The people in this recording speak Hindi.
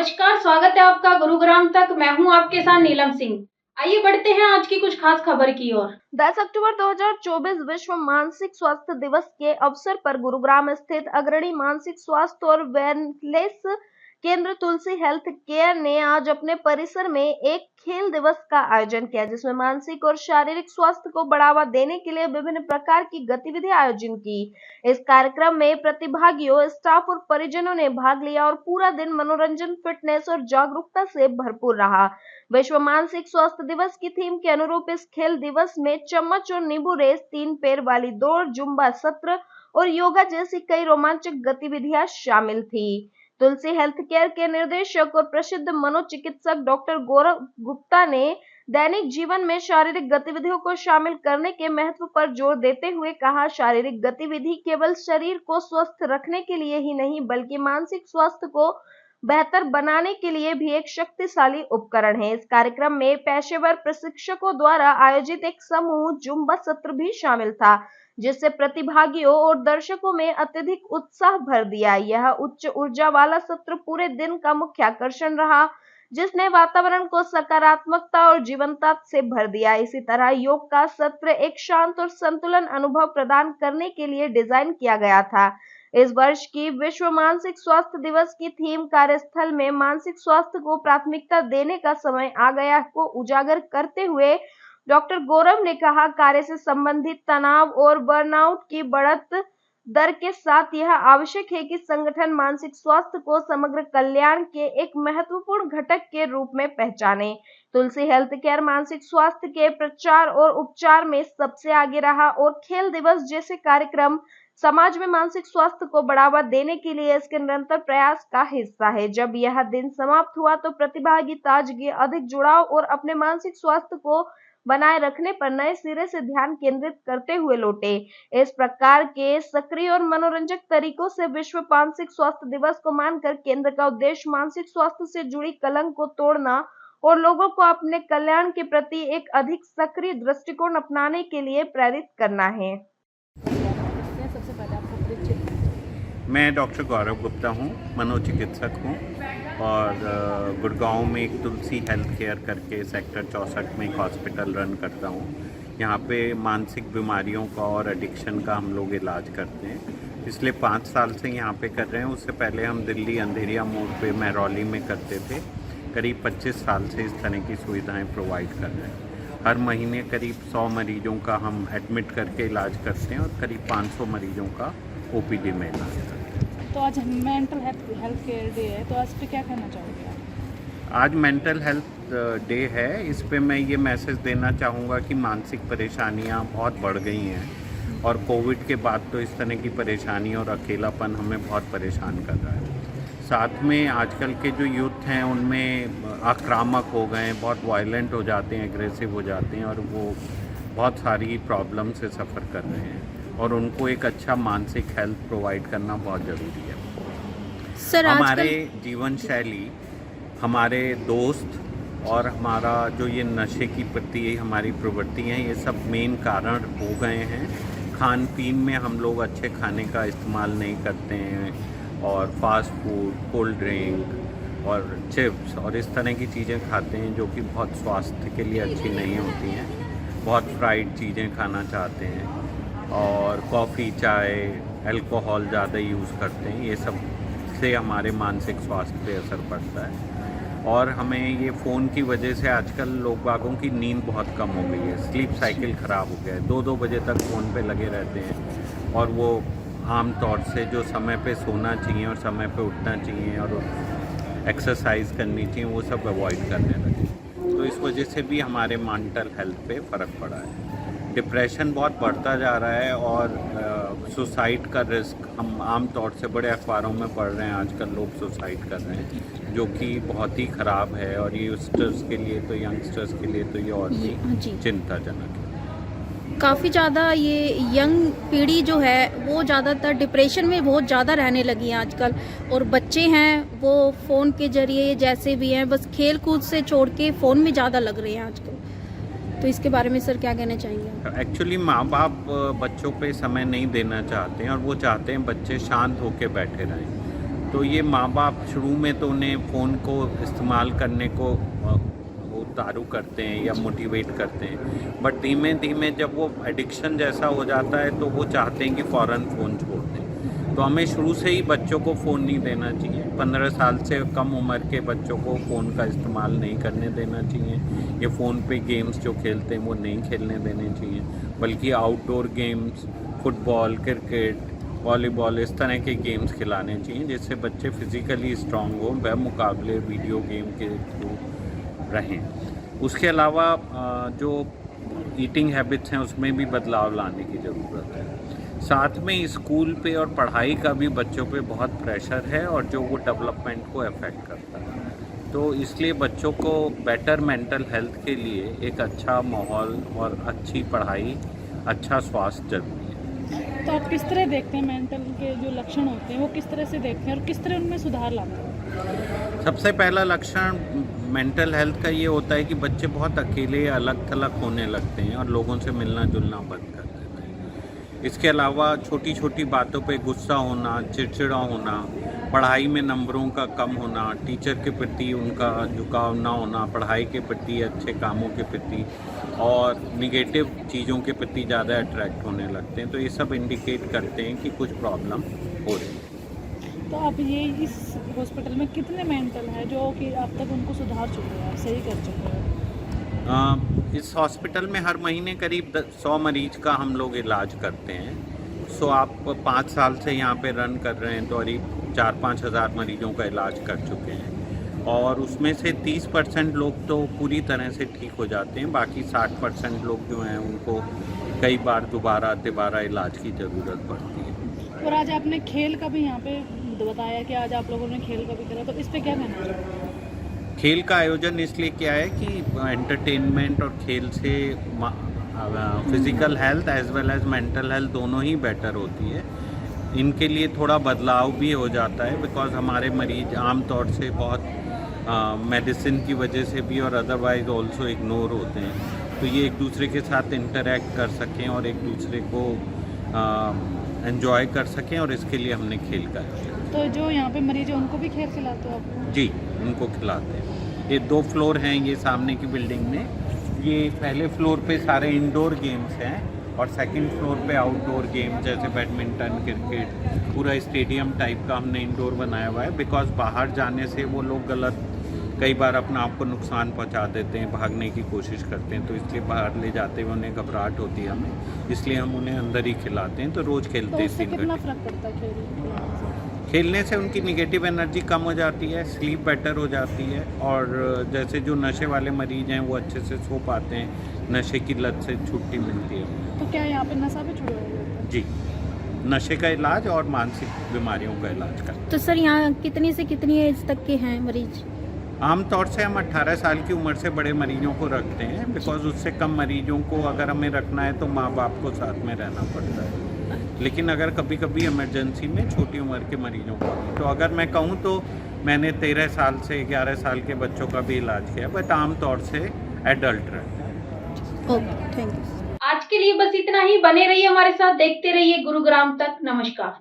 नमस्कार, स्वागत है आपका गुरुग्राम तक। मैं हूं आपके साथ नीलम सिंह। आइए बढ़ते हैं आज की कुछ खास खबर की ओर। 10 अक्टूबर 2024 विश्व मानसिक स्वास्थ्य दिवस के अवसर पर गुरुग्राम स्थित अग्रणी मानसिक स्वास्थ्य और वेलनेस केंद्र तुलसी हेल्थ केयर ने आज अपने परिसर में एक खेल दिवस का आयोजन किया, जिसमें मानसिक और शारीरिक स्वास्थ्य को बढ़ावा देने के लिए विभिन्न प्रकार की गतिविधियां आयोजन की। इस कार्यक्रम में प्रतिभागियों, स्टाफ और परिजनों ने भाग लिया और पूरा दिन मनोरंजन, फिटनेस और जागरूकता से भरपूर रहा। विश्व मानसिक स्वास्थ्य दिवस की थीम के अनुरूप इस खेल दिवस में चम्मच और नींबू रेस, 3 पैर वाली दौड़, जुम्बा सत्र और योगा जैसी कई रोमांचक गतिविधियां शामिल थी। तुलसी हेल्थ केयर के निर्देशक और प्रसिद्ध मनोचिकित्सक डॉक्टर गौरव गुप्ता ने दैनिक जीवन में शारीरिक गतिविधियों को शामिल करने के महत्व पर जोर देते हुए कहा, शारीरिक गतिविधि केवल शरीर को स्वस्थ रखने के लिए ही नहीं, बल्कि मानसिक स्वास्थ्य को बेहतर बनाने के लिए भी एक शक्तिशाली उपकरण है। इस कार्यक्रम में पेशेवर प्रशिक्षकों द्वारा आयोजित एक समूह जुम्बा सत्र भी शामिल था, जिससे प्रतिभागियों और दर्शकों में अत्यधिक उत्साह भर दिया। यह उच्च ऊर्जा वाला सत्र पूरे दिन का मुख्य आकर्षण रहा, जिसने वातावरण को सकारात्मकता और जीवंतता से भर दिया। इसी तरह योग का सत्र एक शांत और संतुलन अनुभव प्रदान करने के लिए डिजाइन किया गया था। इस वर्ष की विश्व मानसिक स्वास्थ्य दिवस की थीम कार्यस्थल में मानसिक स्वास्थ्य को प्राथमिकता देने का समय आ गया को उजागर करते हुए डॉक्टर गौरव ने कहा, कार्य से संबंधित तनाव और बर्नआउट की बढ़त दर के साथ यह आवश्यक है कि संगठन मानसिक स्वास्थ्य को समग्र कल्याण के एक महत्वपूर्ण घटक के रूप में पहचाने। तुलसी हेल्थ केयर मानसिक स्वास्थ्य के प्रचार और उपचार में सबसे आगे रहा और खेल दिवस जैसे कार्यक्रम समाज में मानसिक स्वास्थ्य को बढ़ावा देने के लिए इसके निरंतर प्रयास का हिस्सा है। जब यह दिन समाप्त हुआ तो प्रतिभागी ताजगी, अधिक जुड़ाव और अपने मानसिक स्वास्थ्य को बनाए रखने पर नए सिरे से ध्यान केंद्रित करते हुए लौटे। इस प्रकार के सक्रिय और मनोरंजक तरीकों से विश्व मानसिक स्वास्थ्य दिवस को मानकर केंद्र का उद्देश्य मानसिक स्वास्थ्य से जुड़ी कलंक को तोड़ना और लोगों को अपने कल्याण के प्रति एक अधिक सक्रिय दृष्टिकोण अपनाने के लिए प्रेरित करना है। मैं डॉक्टर गौरव गुप्ता हूँ, मनोचिकित्सक हूँ और गुड़गांव में एक तुलसी हेल्थ केयर करके सेक्टर 64 में एक हॉस्पिटल रन करता हूँ। यहाँ पे मानसिक बीमारियों का और एडिक्शन का हम लोग इलाज करते हैं। पिछले 5 साल से यहाँ पे कर रहे हैं। उससे पहले हम दिल्ली अंधेरिया मोड़ पे महरौली में करते थे। करीब 25 साल से इस तरह की सुविधाएँ प्रोवाइड कर रहे हैं। हर महीने करीब 100 मरीजों का हम एडमिट करके इलाज करते हैं और करीब 500 मरीजों का ओपीडी में इलाज करते हैं। तो आज मेंटल हेल्थ केयर डे है, तो आज पे क्या कहना चाहोगे आप? आज मेंटल हेल्थ डे है। इस पे मैं ये मैसेज देना चाहूँगा कि मानसिक परेशानियाँ बहुत बढ़ गई हैं और कोविड के बाद तो इस तरह की परेशानी और अकेलापन हमें बहुत परेशान कर रहा है। साथ में आजकल के जो यूथ हैं उनमें आक्रामक हो गए हैं, बहुत वायलेंट हो जाते हैं, एग्रेसिव हो जाते हैं और वो बहुत सारी प्रॉब्लम से सफ़र कर रहे हैं और उनको एक अच्छा मानसिक हेल्थ प्रोवाइड करना बहुत ज़रूरी है। सर, हमारे जीवन शैली, हमारे दोस्त और हमारा जो ये नशे की प्रति हमारी प्रवृत्ति हैं, ये सब मेन कारण हो गए हैं। खान पीन में हम लोग अच्छे खाने का इस्तेमाल नहीं करते हैं और फास्ट फूड, कोल्ड ड्रिंक और चिप्स और इस तरह की चीज़ें खाते हैं जो कि बहुत स्वास्थ्य के लिए अच्छी नहीं होती हैं। बहुत फ्राइड चीज़ें खाना चाहते हैं और कॉफ़ी, चाय, अल्कोहल ज़्यादा यूज़ करते हैं। ये सब से हमारे मानसिक स्वास्थ्य पे असर पड़ता है और हमें ये फ़ोन की वजह से आजकल लोग बागों की नींद बहुत कम हो गई है। स्लीप साइकिल ख़राब हो गया है। 2-2 बजे तक फ़ोन पे लगे रहते हैं और वो आम तौर से जो समय पे सोना चाहिए और समय पे उठना चाहिए और एक्सरसाइज करनी चाहिए वो सब अवॉइड करने लगे। तो इस वजह से भी हमारे मेंटल हेल्थ पे फ़र्क पड़ा है। डिप्रेशन बहुत बढ़ता जा रहा है और सुसाइड का रिस्क हम आम तौर से बड़े अखबारों में पढ़ रहे हैं। आजकल लोग सुसाइड कर रहे हैं जो कि बहुत ही ख़राब है और यंगस्टर्स के लिए तो ये और भी चिंताजनक है। काफ़ी ज़्यादा ये यंग पीढ़ी जो है वो ज़्यादातर डिप्रेशन में बहुत ज़्यादा रहने लगी है आजकल और बच्चे हैं वो फ़ोन के ज़रिए जैसे भी हैं बस खेल कूद से छोड़ के फ़ोन में ज़्यादा लग रहे हैं आजकल। तो इसके बारे में सर क्या कहना चाहेंगे? एक्चुअली माँ बाप बच्चों पे समय नहीं देना चाहते हैं और वो चाहते हैं बच्चे शांत होकर बैठे रहें। तो ये माँ बाप शुरू में तो उन्हें फ़ोन को इस्तेमाल करने को उतारू करते हैं या मोटिवेट करते हैं, बट धीमे धीमे जब वो एडिक्शन जैसा हो जाता है तो वो चाहते हैं कि फ़ौरन फ़ोन छोड़ दें। तो हमें शुरू से ही बच्चों को फ़ोन नहीं देना चाहिए। 15 साल से कम उम्र के बच्चों को फ़ोन का इस्तेमाल नहीं करने देना चाहिए। ये फ़ोन पे गेम्स जो खेलते हैं वो नहीं खेलने देने चाहिए, बल्कि outdoor games, football, cricket, volleyball, इस तरह के गेम्स खिलाने चाहिए जिससे बच्चे फिज़िकली स्ट्रांग हों, मुकाबले वीडियो गेम के थ्रू रहें। उसके अलावा जो ईटिंग हैबिट्स हैं उसमें भी बदलाव लाने की ज़रूरत है। साथ में स्कूल पे और पढ़ाई का भी बच्चों पे बहुत प्रेशर है और जो वो डेवलपमेंट को अफेक्ट करता है। तो इसलिए बच्चों को बेटर मेंटल हेल्थ के लिए एक अच्छा माहौल और अच्छी पढ़ाई, अच्छा स्वास्थ्य जरूरी है। तो आप किस तरह देखते हैं मेंटल के जो लक्षण होते हैं वो किस तरह से देखते हैं और किस तरह उनमें सुधार लाते हैं? सबसे पहला लक्षण मेंटल हेल्थ का ये होता है कि बच्चे बहुत अकेले या अलग थलग होने लगते हैं और लोगों से मिलना जुलना बंद कर देते हैं। इसके अलावा छोटी छोटी बातों पे गुस्सा होना, चिड़चिड़ा होना, पढ़ाई में नंबरों का कम होना, टीचर के प्रति उनका झुकाव ना होना, पढ़ाई के प्रति, अच्छे कामों के प्रति और निगेटिव चीज़ों के प्रति ज़्यादा अट्रैक्ट होने लगते हैं। तो ये सब इंडिकेट करते हैं कि कुछ प्रॉब्लम हो रही है। तो आप ये इस हॉस्पिटल में कितने मेंटल है जो कि अब तक उनको सुधार चुके हैं, सही कर चुके हैं? इस हॉस्पिटल में हर महीने करीब 100 मरीज का हम लोग इलाज करते हैं। सो आप 5 साल से यहाँ पे रन कर रहे हैं तो करीब 4-5 हज़ार मरीजों का इलाज कर चुके हैं और उसमें से 30% लोग तो पूरी तरह से ठीक हो जाते हैं। बाकी 60% लोग जो हैं उनको कई बार दोबारा इलाज की ज़रूरत पड़ती है। और आज आपने खेल का भी यहाँ पे बताया कि आज आप लोगों ने खेल का भी करा, तो इस पे क्या कहना चाहिए? खेल का आयोजन इसलिए किया है कि एंटरटेनमेंट और खेल से physical health as well as mental health दोनों ही बेटर होती है। इनके लिए थोड़ा बदलाव भी हो जाता है बिकॉज़ हमारे मरीज आम तौर से बहुत मेडिसिन की वजह से भी और अदरवाइज ऑल्सो इग्नोर होते हैं। तो ये एक दूसरे के साथ इंटरेक्ट कर सकें और एक दूसरे को एंजॉय कर सकें और इसके लिए हमने खेल का आयोजन। तो जो यहाँ पे मरीज हैं उनको भी खेल खिलाते हो आप? जी, उनको खिलाते हैं। ये 2 फ्लोर हैं ये सामने की बिल्डिंग में। ये पहले फ्लोर पे सारे इंडोर गेम्स हैं और सेकंड फ्लोर पे आउटडोर गेम्स जैसे बैडमिंटन, क्रिकेट, पूरा स्टेडियम टाइप का हमने इंडोर बनाया हुआ है बिकॉज़ बाहर जाने से वो लोग गलत कई बार अपना आप को नुकसान पहुंचा देते हैं, भागने की कोशिश करते हैं। तो इसलिए बाहर ले जाते हुए उन्हें घबराहट होती है हमें, इसलिए हम उन्हें अंदर ही खिलाते हैं। तो रोज़ खेलते तो हैं उससे 3 कितना घंटे। फर्क पड़ता है खेलने से उनकी निगेटिव एनर्जी कम हो जाती है, स्लीप बेटर हो जाती है और जैसे जो नशे वाले मरीज हैं वो अच्छे से सो पाते हैं, नशे की लत से छुट्टी मिलती है। तो क्या यहाँ पे नशा भी छुड़वाया जाता है? जी, नशे का इलाज और मानसिक बीमारियों का इलाज का। तो सर यहाँ कितनी से कितनी एज तक के हैं मरीज? आमतौर से हम 18 साल की उम्र से बड़े मरीजों को रखते हैं बिकॉज उससे कम मरीजों को अगर हमें रखना है तो माँ बाप को साथ में रहना पड़ता है। लेकिन अगर कभी कभी इमरजेंसी में छोटी उम्र के मरीजों को, तो अगर मैं कहूँ तो मैंने 13 साल से 11 साल के बच्चों का भी इलाज किया, बट आमतौर से एडल्ट रहते हैं। Okay, thank you. आज के लिए बस इतना ही। बने रहिए हमारे साथ, देखते रहिए गुरुग्राम तक। नमस्कार।